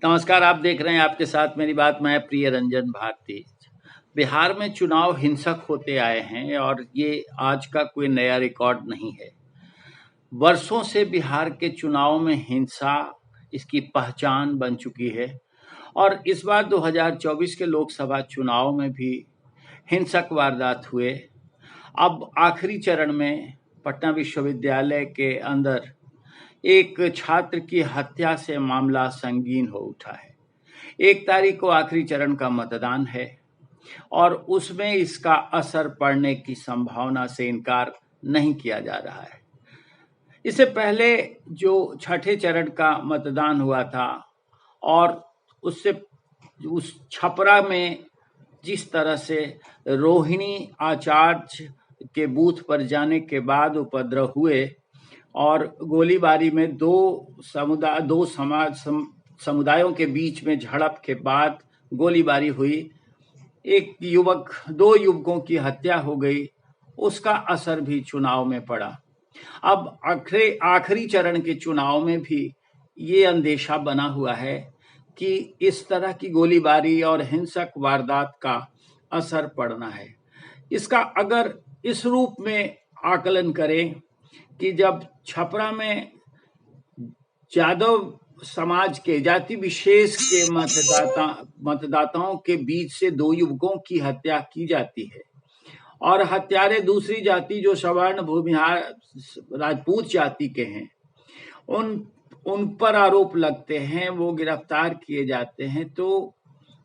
नमस्कार। आप देख रहे हैं आपके साथ मेरी बात। मैं प्रिय रंजन भारती। बिहार में चुनाव हिंसक होते आए हैं और ये आज का कोई नया रिकॉर्ड नहीं है। वर्षों से बिहार के चुनाव में हिंसा इसकी पहचान बन चुकी है और इस बार 2024 के लोकसभा चुनाव में भी हिंसक वारदात हुए। अब आखिरी चरण में पटना विश्वविद्यालय के अंदर एक छात्र की हत्या से मामला संगीन हो उठा है। 1 तारीख को आखिरी चरण का मतदान है और उसमें इसका असर पड़ने की संभावना से इनकार नहीं किया जा रहा है। इससे पहले जो छठे चरण का मतदान हुआ था और उससे उस छपरा में जिस तरह से रोहिणी आचार्य के बूथ पर जाने के बाद उपद्रव हुए और गोलीबारी में दो समुदायों के बीच में झड़प के बाद गोलीबारी हुई, दो युवकों की हत्या हो गई, उसका असर भी चुनाव में पड़ा। अब आखिरी चरण के चुनाव में भी ये अंदेशा बना हुआ है कि इस तरह की गोलीबारी और हिंसक वारदात का असर पड़ना है। इसका अगर इस रूप में आकलन करें कि जब छपरा में यादव समाज के जाति विशेष के मतदाताओं के बीच से दो युवकों की हत्या की जाती है और हत्यारे दूसरी जाति जो सवर्ण भूमिहार राजपूत जाति के हैं, उन पर आरोप लगते हैं, वो गिरफ्तार किए जाते हैं, तो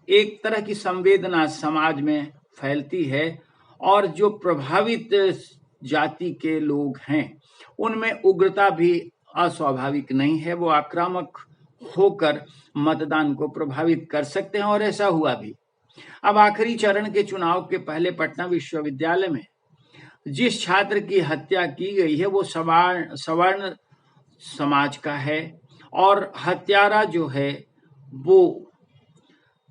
एक तरह की संवेदना समाज में फैलती है और जो प्रभावित जाति के लोग हैं उनमें उग्रता भी अस्वाभाविक नहीं है। वो आक्रामक होकर मतदान को प्रभावित कर सकते हैं और ऐसा हुआ भी। अब आखिरी चरण के चुनाव के पहले पटना विश्वविद्यालय में जिस छात्र की हत्या की गई है वो सवर्ण समाज का है और हत्यारा जो है वो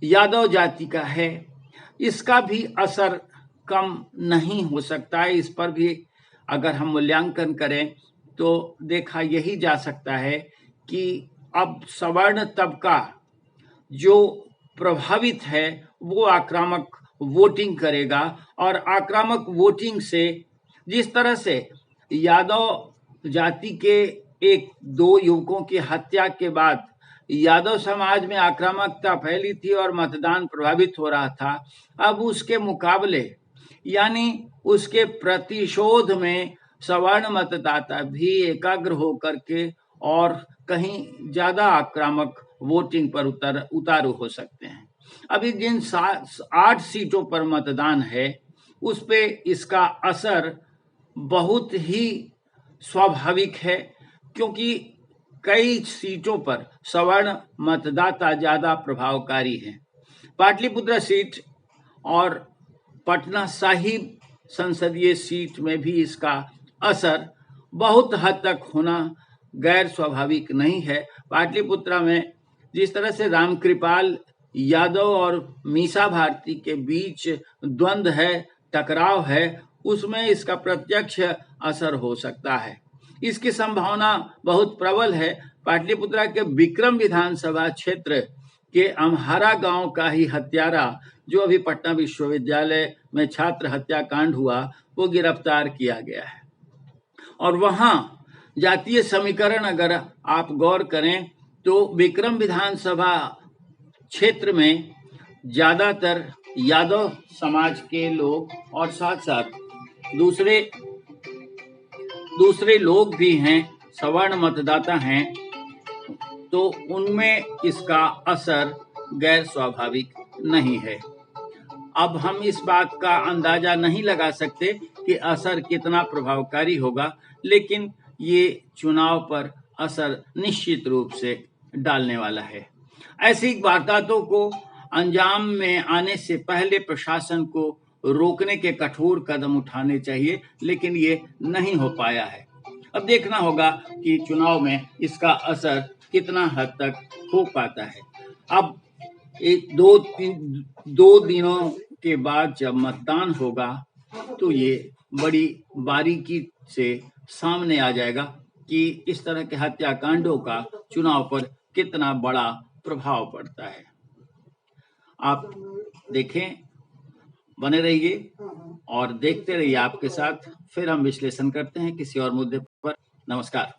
यादव जाति का है। इसका भी असर कम नहीं हो सकता है। इस पर भी अगर हम मूल्यांकन करें तो देखा यही जा सकता है कि अब सवर्ण तबका जो प्रभावित है वो आक्रामक वोटिंग करेगा और आक्रामक वोटिंग से जिस तरह से यादव जाति के दो युवकों की हत्या के बाद यादव समाज में आक्रामकता फैली थी और मतदान प्रभावित हो रहा था, अब उसके मुकाबले यानी उसके प्रतिशोध में सवर्ण मतदाता भी एकाग्र होकर के और कहीं ज्यादा आक्रामक वोटिंग पर उतारू हो सकते हैं। अभी जिन 8 सीटों पर मतदान है उस पे इसका असर बहुत ही स्वाभाविक है क्योंकि कई सीटों पर सवर्ण मतदाता ज्यादा प्रभावकारी हैं। पाटलिपुत्र सीट और पटना साहिब संसदीय सीट में भी इसका असर बहुत हद तक होना गैर स्वाभाविक नहीं है। पाटलिपुत्र में जिस तरह से रामकृपाल यादव और मीसा भारती के बीच द्वंद्व है, टकराव है, उसमें इसका प्रत्यक्ष असर हो सकता है। इसकी संभावना बहुत प्रबल है। पाटलिपुत्र के विक्रम विधानसभा क्षेत्र के अमहारा गांव का ही हत्यारा जो अभी पटना विश्वविद्यालय में छात्र हत्याकांड हुआ वो गिरफ्तार किया गया है और वहां जातीय समीकरण अगर आप गौर करें तो विक्रम विधानसभा क्षेत्र में ज्यादातर यादव समाज के लोग और साथ साथ दूसरे लोग भी हैं, सवर्ण मतदाता हैं, तो उनमें इसका असर गैर स्वाभाविक नहीं है। अब हम इस बात का अंदाजा नहीं लगा सकते कि असर कितना प्रभावकारी होगा, लेकिन ये चुनाव पर असर निश्चित रूप से डालने वाला है। ऐसी वारदातों को अंजाम में आने से पहले प्रशासन को रोकने के कठोर कदम उठाने चाहिए, लेकिन ये नहीं हो पाया है। अब देखना होगा कि चुनाव में इसका असर कितना हद तक हो पाता है। अब दो दिनों के बाद जब मतदान होगा तो ये बड़ी बारीकी से सामने आ जाएगा कि इस तरह के हत्याकांडों का चुनाव पर कितना बड़ा प्रभाव पड़ता है। आप देखें, बने रहिए और देखते रहिए आपके साथ। फिर हम विश्लेषण करते हैं किसी और मुद्दे पर। नमस्कार।